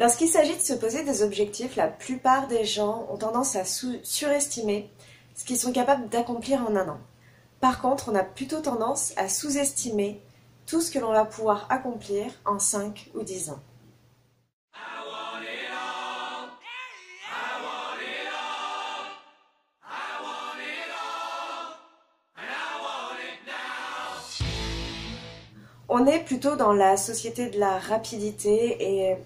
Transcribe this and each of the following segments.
Lorsqu'il s'agit de se poser des objectifs, la plupart des gens ont tendance à surestimer ce qu'ils sont capables d'accomplir en un an. Par contre, on a plutôt tendance à sous-estimer tout ce que l'on va pouvoir accomplir en 5 ou 10 ans. On est plutôt dans la société de la rapidité et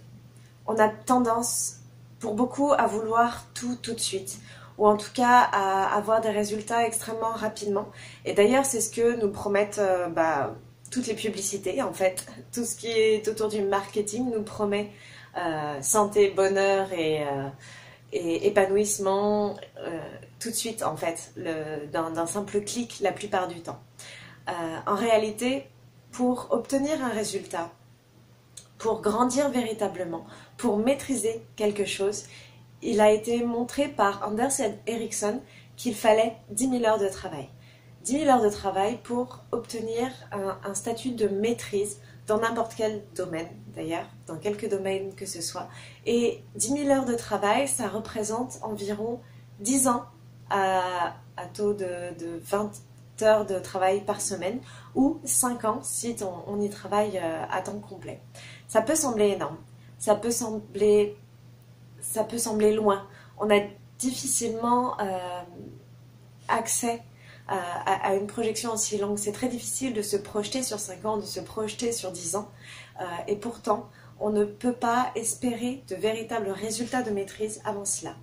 on a tendance, pour beaucoup, à vouloir tout de suite, ou en tout cas à avoir des résultats extrêmement rapidement. Et d'ailleurs, c'est ce que nous promettent toutes les publicités, en fait. Tout ce qui est autour du marketing nous promet santé, bonheur et épanouissement tout de suite, en fait, d'un simple clic la plupart du temps. En réalité, pour obtenir un résultat, pour grandir véritablement, pour maîtriser quelque chose, il a été montré par Anders Ericsson qu'il fallait 10 000 heures de travail. 10 000 heures de travail pour obtenir un statut de maîtrise dans n'importe quel domaine, d'ailleurs, dans quelques domaines que ce soit. Et 10 000 heures de travail, ça représente environ 10 ans à taux de 20 heures de travail par semaine, ou 5 ans si on y travaille à temps complet. Ça peut sembler énorme, ça peut sembler loin. On a difficilement accès à une projection aussi longue. C'est très difficile de se projeter sur 5 ans, de se projeter sur 10 ans. Et pourtant, on ne peut pas espérer de véritables résultats de maîtrise avant cela.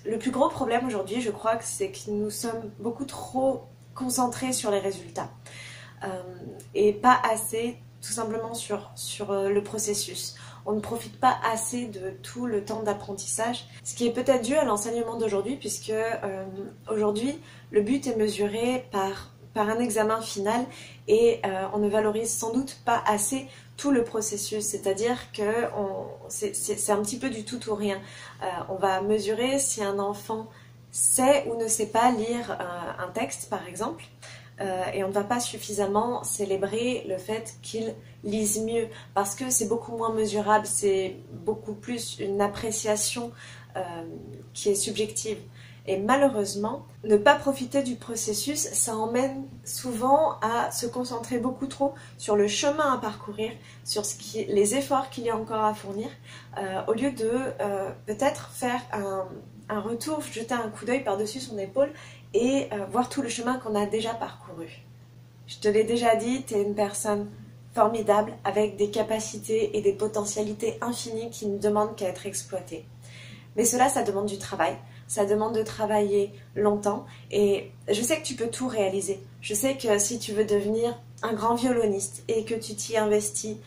Le plus gros problème aujourd'hui, je crois, c'est que nous sommes beaucoup trop concentrés sur les résultats et pas assez tout simplement sur le processus. On ne profite pas assez de tout le temps d'apprentissage, ce qui est peut-être dû à l'enseignement d'aujourd'hui, puisque aujourd'hui, le but est mesuré par un examen final et on ne valorise sans doute pas assez tout le processus, c'est-à-dire que c'est un petit peu du tout ou rien. On va mesurer si un enfant sait ou ne sait pas lire un texte, par exemple, et on ne va pas suffisamment célébrer le fait qu'il lise mieux, parce que c'est beaucoup moins mesurable, c'est beaucoup plus une appréciation qui est subjective. Et malheureusement, ne pas profiter du processus, ça emmène souvent à se concentrer beaucoup trop sur le chemin à parcourir, sur les efforts qu'il y a encore à fournir, au lieu de peut-être faire un retour, jeter un coup d'œil par-dessus son épaule et voir tout le chemin qu'on a déjà parcouru. Je te l'ai déjà dit, tu es une personne formidable avec des capacités et des potentialités infinies qui ne demandent qu'à être exploitées. Mais cela, ça demande du travail. Ça demande de travailler longtemps et je sais que tu peux tout réaliser. Je sais que si tu veux devenir un grand violoniste et que tu t'y investis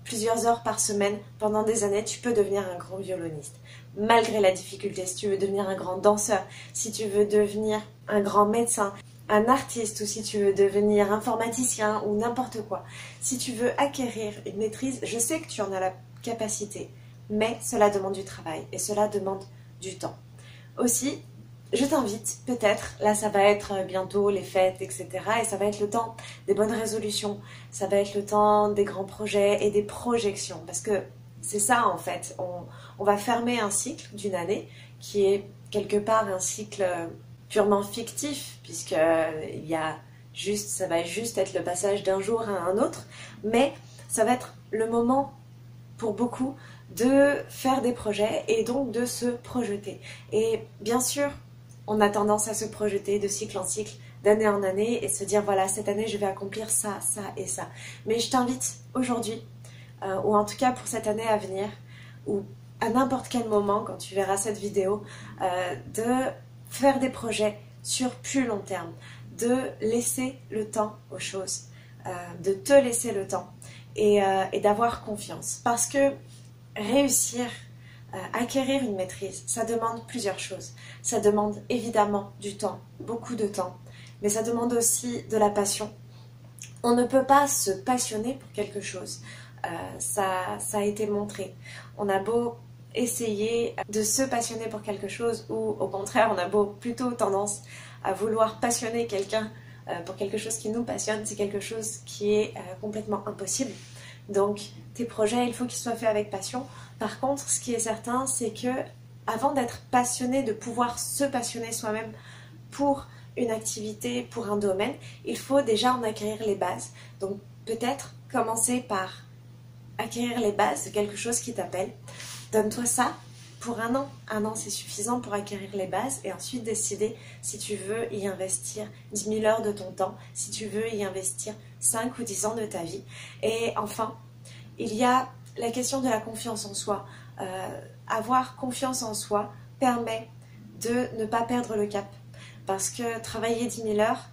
plusieurs heures par semaine pendant des années, tu peux devenir un grand violoniste. Malgré la difficulté, si tu veux devenir un grand danseur, si tu veux devenir un grand médecin, un artiste ou si tu veux devenir informaticien ou n'importe quoi. Si tu veux acquérir une maîtrise, je sais que tu en as la capacité, mais cela demande du travail et cela demande du temps. Aussi, je t'invite, peut-être, là ça va être bientôt les fêtes, etc. Et ça va être le temps des bonnes résolutions, ça va être le temps des grands projets et des projections. Parce que c'est ça en fait, on va fermer un cycle d'une année qui est quelque part un cycle purement fictif, puisque ça va juste être le passage d'un jour à un autre, mais ça va être le moment pour beaucoup de faire des projets et donc de se projeter. Et bien sûr, on a tendance à se projeter de cycle en cycle, d'année en année et se dire voilà, cette année je vais accomplir ça, ça et ça. Mais je t'invite aujourd'hui, ou en tout cas pour cette année à venir, ou à n'importe quel moment quand tu verras cette vidéo, de faire des projets sur plus long terme, de laisser le temps aux choses, de te laisser le temps et d'avoir confiance. Parce que réussir, acquérir une maîtrise, ça demande plusieurs choses. Ça demande évidemment du temps, beaucoup de temps, mais ça demande aussi de la passion. On ne peut pas se passionner pour quelque chose, ça a été montré. On a beau essayer de se passionner pour quelque chose ou au contraire on a plutôt tendance à vouloir passionner quelqu'un pour quelque chose qui nous passionne, c'est quelque chose qui est complètement impossible. Donc tes projets, il faut qu'ils soient faits avec passion. Par contre, ce qui est certain, c'est que avant d'être passionné, de pouvoir se passionner soi-même pour une activité, pour un domaine, il faut déjà en acquérir les bases. Donc peut-être commencer par acquérir les bases de quelque chose qui t'appelle. Donne-toi ça pour un an. Un an, c'est suffisant pour acquérir les bases et ensuite décider si tu veux y investir 10 000 heures de ton temps, si tu veux y investir 5 ou 10 ans de ta vie. Et enfin, il y a la question de la confiance en soi. Avoir confiance en soi permet de ne pas perdre le cap. Parce que travailler 10 000 heures,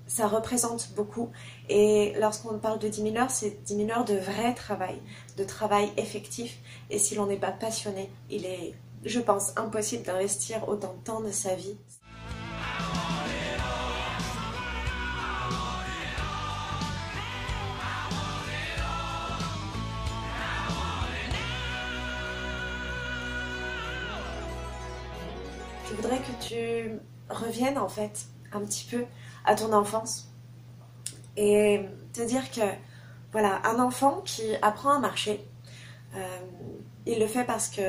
ça représente beaucoup. Et lorsqu'on parle de 10 000 heures, c'est 10 000 heures de vrai travail, de travail effectif. Et si l'on n'est pas passionné, il est, je pense, impossible d'investir autant de temps de sa vie. Je voudrais que tu reviennes en fait un petit peu à ton enfance et te dire que voilà, un enfant qui apprend à marcher, il le fait parce que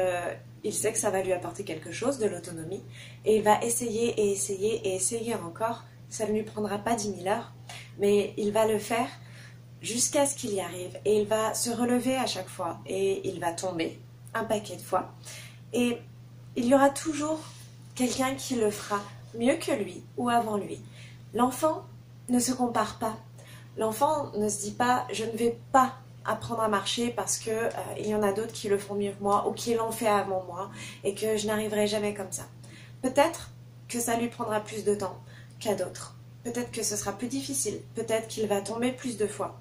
il sait que ça va lui apporter quelque chose, de l'autonomie, et il va essayer et essayer et essayer encore. Ça ne lui prendra pas 10 000 heures, mais il va le faire jusqu'à ce qu'il y arrive et il va se relever à chaque fois et il va tomber un paquet de fois et il y aura toujours quelqu'un qui le fera mieux que lui ou avant lui. L'enfant ne se compare pas. L'enfant ne se dit pas « je ne vais pas apprendre à marcher parce que il y en a d'autres qui le font mieux que moi ou qui l'ont fait avant moi et que je n'arriverai jamais comme ça ». Peut-être que ça lui prendra plus de temps qu'à d'autres. Peut-être que ce sera plus difficile. Peut-être qu'il va tomber plus de fois.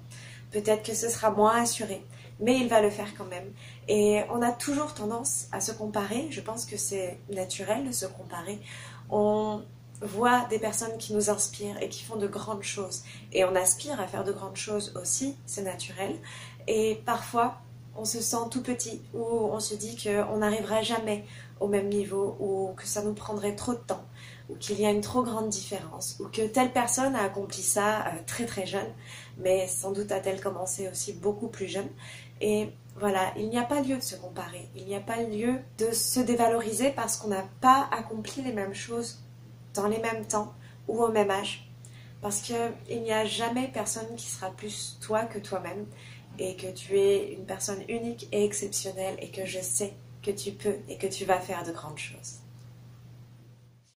Peut-être que ce sera moins assuré. Mais il va le faire quand même. Et on a toujours tendance à se comparer. Je pense que c'est naturel de se comparer. On voit des personnes qui nous inspirent et qui font de grandes choses. Et on aspire à faire de grandes choses aussi, c'est naturel. Et parfois, on se sent tout petit ou on se dit qu'on n'arrivera jamais au même niveau ou que ça nous prendrait trop de temps ou qu'il y a une trop grande différence ou que telle personne a accompli ça très très jeune, mais sans doute a-t-elle commencé aussi beaucoup plus jeune. Et voilà, il n'y a pas lieu de se comparer, il n'y a pas lieu de se dévaloriser parce qu'on n'a pas accompli les mêmes choses dans les mêmes temps ou au même âge. Parce qu'il n'y a jamais personne qui sera plus toi que toi-même et que tu es une personne unique et exceptionnelle et que je sais que tu peux et que tu vas faire de grandes choses.